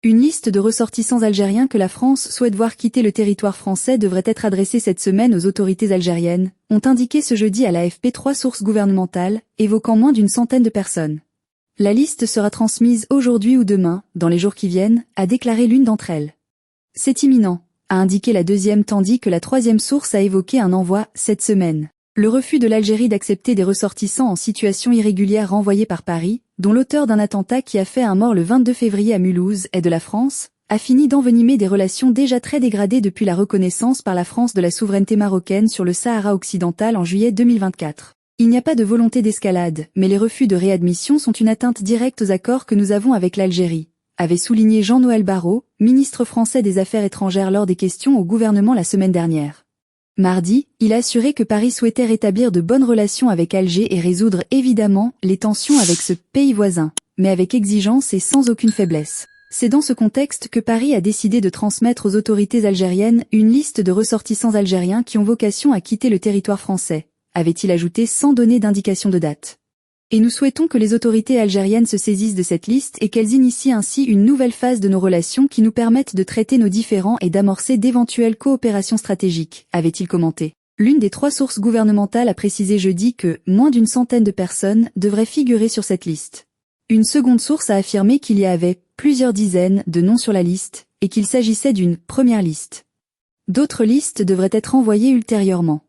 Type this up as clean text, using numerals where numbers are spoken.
Une liste de ressortissants algériens que la France souhaite voir quitter le territoire français devrait être adressée cette semaine aux autorités algériennes, ont indiqué ce jeudi à l'AFP 3 sources gouvernementales, évoquant moins d'une centaine de personnes. La liste sera transmise aujourd'hui ou demain, dans les jours qui viennent, a déclaré l'une d'entre elles. C'est imminent, a indiqué la deuxième, tandis que la troisième source a évoqué un envoi cette semaine. Le refus de l'Algérie d'accepter des ressortissants en situation irrégulière renvoyés par Paris, dont l'auteur d'un attentat qui a fait un mort le 22 février à Mulhouse est de la France, a fini d'envenimer des relations déjà très dégradées depuis la reconnaissance par la France de la souveraineté marocaine sur le Sahara occidental en juillet 2024. Il n'y a pas de volonté d'escalade, mais les refus de réadmission sont une atteinte directe aux accords que nous avons avec l'Algérie, avait souligné Jean-Noël Barrot, ministre français des Affaires étrangères lors des questions au gouvernement la semaine dernière. Mardi, il a assuré que Paris souhaitait rétablir de bonnes relations avec Alger et résoudre évidemment les tensions avec ce pays voisin, mais avec exigence et sans aucune faiblesse. C'est dans ce contexte que Paris a décidé de transmettre aux autorités algériennes une liste de ressortissants algériens qui ont vocation à quitter le territoire français, avait-il ajouté sans donner d'indication de date. Et nous souhaitons que les autorités algériennes se saisissent de cette liste et qu'elles initient ainsi une nouvelle phase de nos relations qui nous permettent de traiter nos différends et d'amorcer d'éventuelles coopérations stratégiques, avait-il commenté. L'une des 3 sources gouvernementales a précisé jeudi que moins d'une centaine de personnes devraient figurer sur cette liste. Une seconde source a affirmé qu'il y avait plusieurs dizaines de noms sur la liste et qu'il s'agissait d'une première liste. D'autres listes devraient être envoyées ultérieurement.